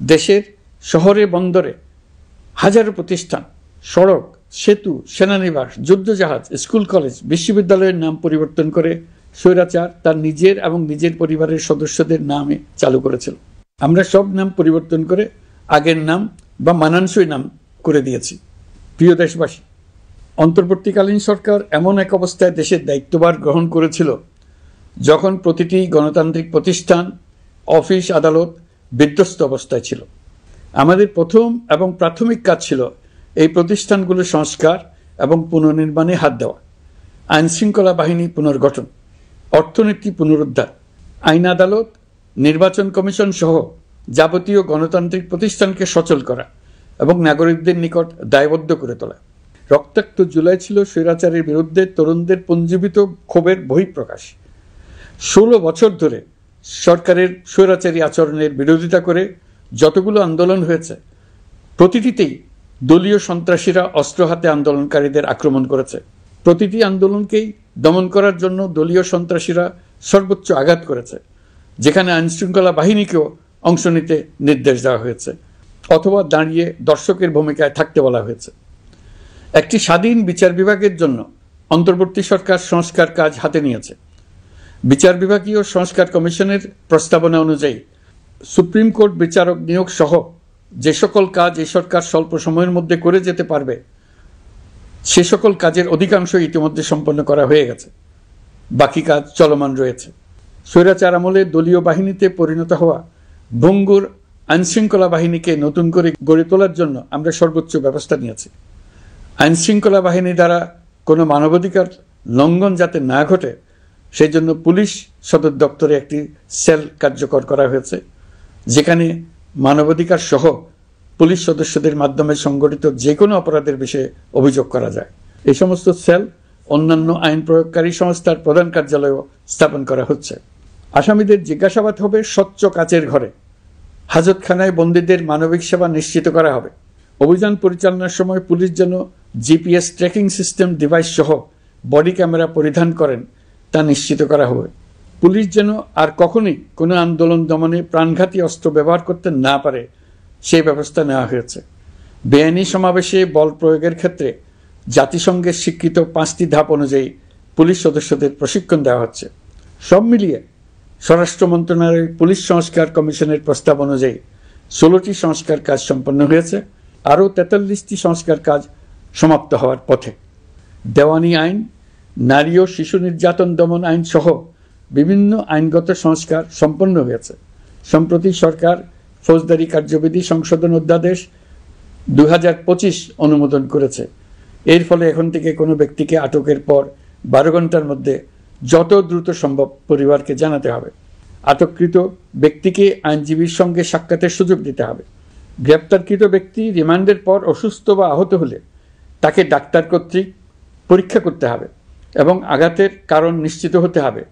দেশের শহরে বন্দরে হাজারো প্রতিষ্ঠান, সড়ক, সেতু, সেনানিবাস, যুদ্ধজাহাজ, স্কুল, কলেজ, বিশ্ববিদ্যালয়ের নাম পরিবর্তন করে স্বৈরাচার তার নিজের এবং নিজের পরিবারের সদস্যদের নামে চালু করেছিল। আমরা সব নাম পরিবর্তন করে আগের নাম বা মানানসই নাম করে দিয়েছি। প্রিয় দেশবাসী, অন্তর্বর্তীকালীন সরকার এমন এক অবস্থায় দেশের দায়িত্বভার গ্রহণ করেছিল যখন প্রতিটি গণতান্ত্রিক প্রতিষ্ঠান, অফিস, আদালত বিধ্বস্ত অবস্থায় ছিল। আমাদের প্রথম এবং প্রাথমিক কাজ ছিল এই প্রতিষ্ঠানগুলো সংস্কার এবং পুনর্নির্মাণে হাত দেওয়া, আইনশৃঙ্খলা বাহিনী পুনর্গঠন, অর্থনীতি পুনরুদ্ধার, আইন আদালত, নির্বাচন কমিশন সহ যাবতীয় গণতান্ত্রিক প্রতিষ্ঠানকে সচল করা এবং নাগরিকদের নিকট দায়বদ্ধ করে তোলা। রক্তাক্ত জুলাই ছিল স্বৈরাচারের বিরুদ্ধে তরুণদের পুঞ্জীবিত ক্ষোভের বহিঃপ্রকাশ। 16 বছর ধরে সরকারের স্বৈরাচারী আচরণের বিরোধিতা করে যতগুলো আন্দোলন হয়েছে, প্রতিটিতেই দলীয় সন্ত্রাসীরা অস্ত্র হাতে আন্দোলনকারীদের আক্রমণ করেছে। প্রতিটি আন্দোলনকেই দমন করার জন্য দলীয় সন্ত্রাসীরা সর্বোচ্চ আঘাত করেছে, যেখানে আইনশৃঙ্খলা বাহিনীকেও অংশ নিতে নির্দেশ দেওয়া হয়েছে অথবা দাঁড়িয়ে দর্শকের ভূমিকায় থাকতে বলা হয়েছে। একটি স্বাধীন বিচার বিভাগের জন্য অন্তর্বর্তী সরকার সংস্কার কাজ হাতে নিয়েছে। বিচার বিভাগীয় সংস্কার কমিশনের প্রস্তাবনা অনুযায়ী সুপ্রিম কোর্ট বিচারক নিয়োগ সহ যে সকল কাজ এই সরকার স্বল্প সময়ের মধ্যে করে যেতে পারবে, সে সকল কাজের অধিকাংশ ইতিমধ্যে সম্পন্ন করা হয়ে গেছে, বাকি কাজ চলমান রয়েছে। স্বৈরাচার আমলে দলীয় বাহিনীতে পরিণত হওয়া ভঙ্গুর আইনশৃঙ্খলা বাহিনীকে নতুন করে গড়ে তোলার জন্য আমরা সর্বোচ্চ ব্যবস্থা নিয়েছি। আইনশৃঙ্খলা বাহিনী দ্বারা কোনো মানবাধিকার লঙ্ঘন যাতে না ঘটে, সেই জন্য পুলিশ সদর দপ্তরে একটি সেল কার্যকর করা হয়েছে, যেখানে মানবাধিকার সহ পুলিশ সদস্যদের মাধ্যমে সংগঠিত যে কোনো অপরাধের বিষয়ে অভিযোগ করা যায়। এই সমস্ত সেল অন্যান্য আইন প্রয়োগকারী সংস্থার প্রধান কার্যালয়েও স্থাপন করা হচ্ছে। আসামিদের জিজ্ঞাসাবাদ হবে স্বচ্ছ কাচের ঘরে। হাজতখানায় বন্দীদের মানবিক সেবা নিশ্চিত করা হবে। অভিযান পরিচালনার সময় পুলিশ যেন জিপিএস ট্র্যাকিং সিস্টেম ডিভাইস সহ বডি ক্যামেরা পরিধান করেন তা নিশ্চিত করা হবে। পুলিশ যেন আর কখনোই কোনো আন্দোলন দমনে প্রাণঘাতী অস্ত্র ব্যবহার করতে না পারে, সেই ব্যবস্থা নেওয়া হয়েছে। বেআইনি সমাবেশে বল প্রয়োগের ক্ষেত্রে জাতিসংঘের স্বীকৃত 5টি ধাপ অনুযায়ী পুলিশ সদস্যদের প্রশিক্ষণ দেওয়া হচ্ছে। সব মিলিয়ে স্বরাষ্ট্র মন্ত্রণালয়ের পুলিশ সংস্কার কমিশনের প্রস্তাব অনুযায়ী 16টি সংস্কার কাজ সম্পন্ন হয়েছে। আরও 43টি সংস্কার কাজ সমাপ্ত হওয়ার পথে। দেওয়ানি আইন, নারী ও শিশু নির্যাতন দমন আইন সহ বিভিন্ন আইনগত সংস্কার সম্পন্ন হয়েছে। সম্প্রতি সরকার ফৌজদারি কার্যবিধি সংশোধন অধ্যাদেশ 2025 অনুমোদন করেছে। এর ফলে এখন থেকে কোনো ব্যক্তিকে আটকের পর 12 ঘন্টার মধ্যে যত দ্রুত সম্ভব পরিবারকে জানাতে হবে। আটককৃত ব্যক্তিকে আইনজীবীর সঙ্গে সাক্ষাতের সুযোগ দিতে হবে। গ্রেপ্তারকৃত ব্যক্তি রিমান্ডের পর অসুস্থ বা আহত হলে তাকে ডাক্তার কর্তৃক পরীক্ষা করতে হবে এবং আঘাতের কারণ নিশ্চিত হতে হবে।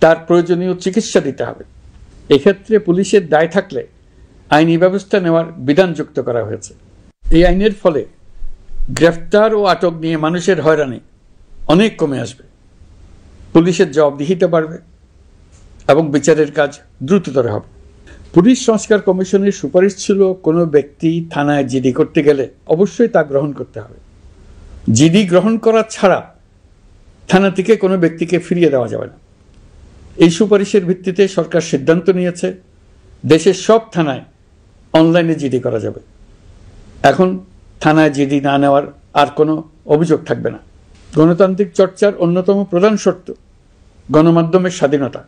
তার প্রয়োজনীয় চিকিৎসা দিতে হবে। এক্ষেত্রে পুলিশের দায় থাকলে আইনি ব্যবস্থা নেওয়ার বিধান যুক্ত করা হয়েছে। এই আইনের ফলে গ্রেফতার ও আটক নিয়ে মানুষের হয়রানি অনেক কমে আসবে, পুলিশের জবাবদিহিতা বাড়বে এবং বিচারের কাজ দ্রুততর হবে। পুলিশ সংস্কার কমিশনের সুপারিশ ছিল কোনো ব্যক্তি থানায় জিডি করতে গেলে অবশ্যই তা গ্রহণ করতে হবে। জিডি গ্রহণ করা ছাড়া থানা থেকে কোনো ব্যক্তিকে ফিরিয়ে দেওয়া যাবে না। এই সুপারিশের ভিত্তিতে সরকার সিদ্ধান্ত নিয়েছে দেশের সব থানায় অনলাইনে জিডি করা যাবে। এখন থানায় জিডি না নেওয়ার আর কোনো অভিযোগ থাকবে না। গণতান্ত্রিক চর্চার অন্যতম প্রধান শর্ত গণমাধ্যমের স্বাধীনতা।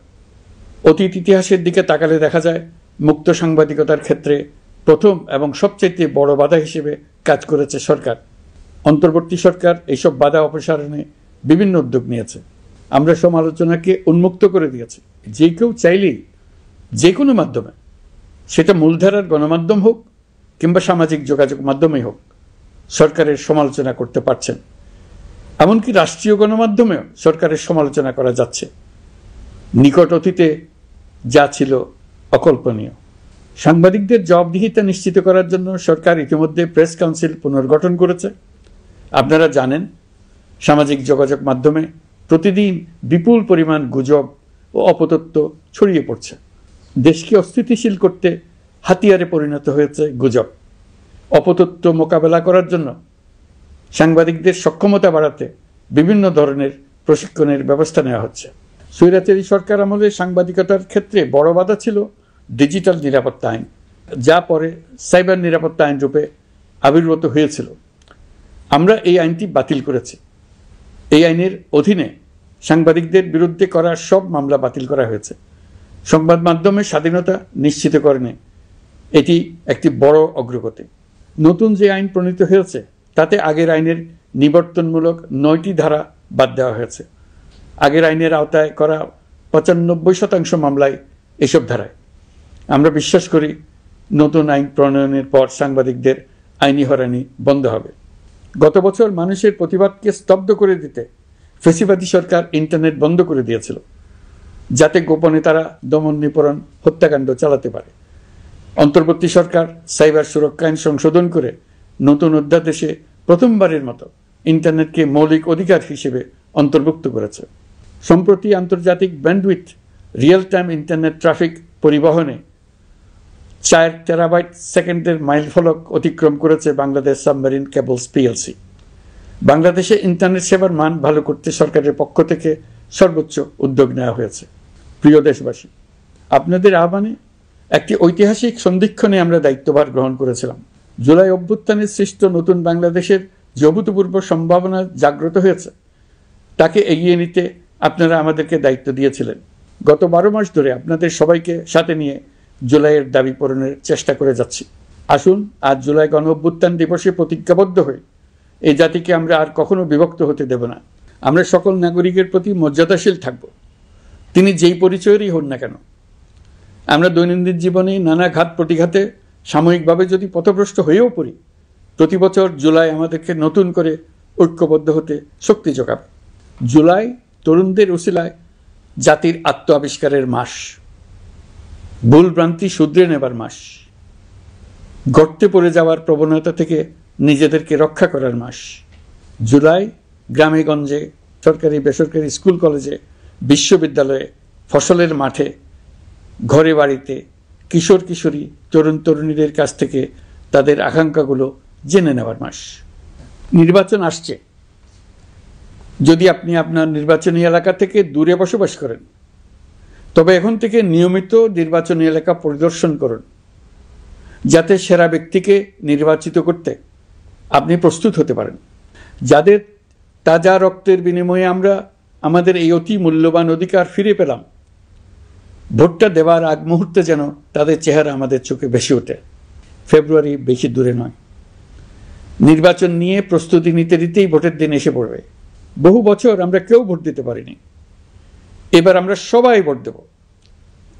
অতীত ইতিহাসের দিকে তাকালে দেখা যায় মুক্ত সাংবাদিকতার ক্ষেত্রে প্রথম এবং সবচেয়ে বড় বাধা হিসেবে কাজ করেছে সরকার। অন্তর্বর্তী সরকার এইসব বাধা অপসারণে বিভিন্ন উদ্যোগ নিয়েছে। আমরা সমালোচনাকে উন্মুক্ত করে দিয়েছি। যে কেউ চাইলেই যে কোনো মাধ্যমে, সেটা মূলধারার গণমাধ্যম হোক কিংবা সামাজিক যোগাযোগ মাধ্যমেই হোক, সরকারের সমালোচনা করতে পারছেন। এমনকি রাষ্ট্রীয় গণমাধ্যমেও সরকারের সমালোচনা করা যাচ্ছে। নিকট অতীতে যা ছিল অকল্পনীয়। সাংবাদিকদের জবাবদিহিতা নিশ্চিত করার জন্য সরকার ইতিমধ্যে প্রেস কাউন্সিল পুনর্গঠন করেছে। আপনারা জানেন, সামাজিক যোগাযোগ মাধ্যমে প্রতিদিন বিপুল পরিমাণ গুজব ও অপতথ্য ছড়িয়ে পড়ছে। দেশকে অস্থিতিশীল করতে হাতিয়ারে পরিণত হয়েছে গুজব। অপতথ্য মোকাবেলা করার জন্য সাংবাদিকদের সক্ষমতা বাড়াতে বিভিন্ন ধরনের প্রশিক্ষণের ব্যবস্থা নেওয়া হচ্ছে। স্বৈরাচারী সরকার আমলে সাংবাদিকতার ক্ষেত্রে বড় বাধা ছিল ডিজিটাল নিরাপত্তা আইন, যা পরে সাইবার নিরাপত্তা আইন রূপে আবির্ভূত হয়েছিল। আমরা এই আইনটি বাতিল করেছি। এই আইনের অধীনে সাংবাদিকদের বিরুদ্ধে করা সব মামলা বাতিল করা হয়েছে। সংবাদ মাধ্যমের স্বাধীনতা নিশ্চিতকরণে এটি একটি বড় অগ্রগতি। নতুন যে আইন প্রণীত হয়েছে তাতে আগের আইনের নিবর্তনমূলক 9টি ধারা বাদ দেওয়া হয়েছে। আগের আইনের আওতায় করা 95% মামলায় এসব ধারায়। আমরা বিশ্বাস করি নতুন আইন প্রণয়নের পর সাংবাদিকদের আইনি হয়রানি বন্ধ হবে। গত বছর মানুষের প্রতিবাদকে স্তব্ধ করে দিতে ফ্যাসিবাদী সরকার ইন্টারনেট বন্ধ করে দিয়েছিল, যাতে গোপনে তারা দমন নিপীড়ন হত্যাকাণ্ড চালাতে পারে। অন্তর্বর্তী সরকার সাইবার সুরক্ষা আইন সংশোধন করে নতুন অধ্যাদেশে প্রথমবারের মতো ইন্টারনেটকে মৌলিক অধিকার হিসেবে অন্তর্ভুক্ত করেছে। সম্প্রতি আন্তর্জাতিক bandwidth real time internet traffic পরিবহনে 4 টেরাবাইট সেকেন্ডের মাইলফলক অতিক্রম করেছে বাংলাদেশ সাবমেরিন কেবলস পিএলসি। বাংলাদেশে ইন্টারনেট সেবার মান ভালো করতে সরকারের পক্ষ থেকে সর্বোচ্চ উদ্যোগ নেওয়া হয়েছে। প্রিয় দেশবাসী, আপনাদের আহ্বানে একটি ঐতিহাসিক সন্ধিক্ষণে আমরা দায়িত্বভার গ্রহণ করেছিলাম। জুলাই অভ্যুত্থানের সৃষ্ট নতুন বাংলাদেশের যে অভূতপূর্ব সম্ভাবনা জাগ্রত হয়েছে, তাকে এগিয়ে নিতে আপনারা আমাদেরকে দায়িত্ব দিয়েছিলেন। গত 12 মাস ধরে আপনাদের সবাইকে সাথে নিয়ে জুলাইয়ের দাবি পূরণের চেষ্টা করে যাচ্ছি। আসুন আজ জুলাই গণ অভ্যুত্থান দিবসে প্রতিজ্ঞাবদ্ধ হয়ে এই জাতিকে আমরা আর কখনো বিভক্ত হতে দেব না। আমরা সকল নাগরিকের প্রতি মর্যাদাশীল থাকব, তিনি যেই পরিচয়েরই হন না কেন। আমরা দৈনন্দিন জীবনে নানা ঘাত প্রতিঘাতে সাময়িকভাবে যদি পথভ্রষ্ট হয়েও পড়ি, প্রতি বছর জুলাই আমাদেরকে নতুন করে ঐক্যবদ্ধ হতে শক্তি যোগাবে। জুলাই তরুণদের উসিলায় জাতির আত্ম আবিষ্কারের মাস, ভুল ভ্রান্তি শুধরে নেবার মাস, গর্তে পড়ে যাওয়ার প্রবণতা থেকে নিজেদেরকে রক্ষা করার মাস। জুলাই গ্রামে গঞ্জে, সরকারি বেসরকারি স্কুল কলেজে, বিশ্ববিদ্যালয়ে, ফসলের মাঠে, ঘরে বাড়িতে কিশোর কিশোরী তরুণ তরুণীদের কাছ থেকে তাদের আকাঙ্ক্ষাগুলো জেনে নেওয়ার মাস। নির্বাচন আসছে। যদি আপনি আপনার নির্বাচনী এলাকা থেকে দূরে বসবাস করেন, তবে এখন থেকে নিয়মিত নির্বাচনী এলাকা পরিদর্শন করুন, যাতে সেরা ব্যক্তিকে নির্বাচিত করতে আপনি প্রস্তুত হতে পারেন। যাদের তাজা রক্তের বিনিময়ে আমরা আমাদের এই অতি মূল্যবান অধিকার ফিরে পেলাম, ভোটটা দেওয়ার আগ মুহূর্তে যেন তাদের চেহারা আমাদের চোখে ভেসে ওঠে। ফেব্রুয়ারি বেশি দূরে নয়। নির্বাচন নিয়ে প্রস্তুতি নিতে নিতেই ভোটের দিন এসে পড়বে। বহু বছর আমরা কেউ ভোট দিতে পারিনি। এবার আমরা সবাই ভোট দেব,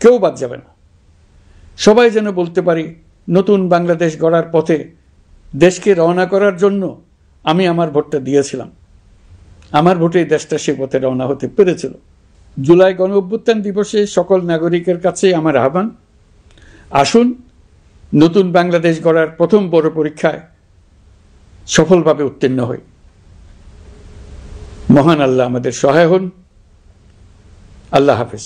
কেউ বাদ যাবে না। সবাই যেন বলতে পারি, নতুন বাংলাদেশ গড়ার পথে দেশকে রওনা করার জন্য আমি আমার ভোটটা দিয়েছিলাম। আমার ভোটেই দেশটা সে পথে রওনা হতে পেরেছিল। জুলাই গণ অভ্যুত্থান দিবসে সকল নাগরিকের কাছে আমার আহ্বান, আসুন নতুন বাংলাদেশ গড়ার প্রথম বড় পরীক্ষায় সফলভাবে উত্তীর্ণ হই। মহান আল্লাহ আমাদের সহায় হন। আল্লাহ হাফেজ।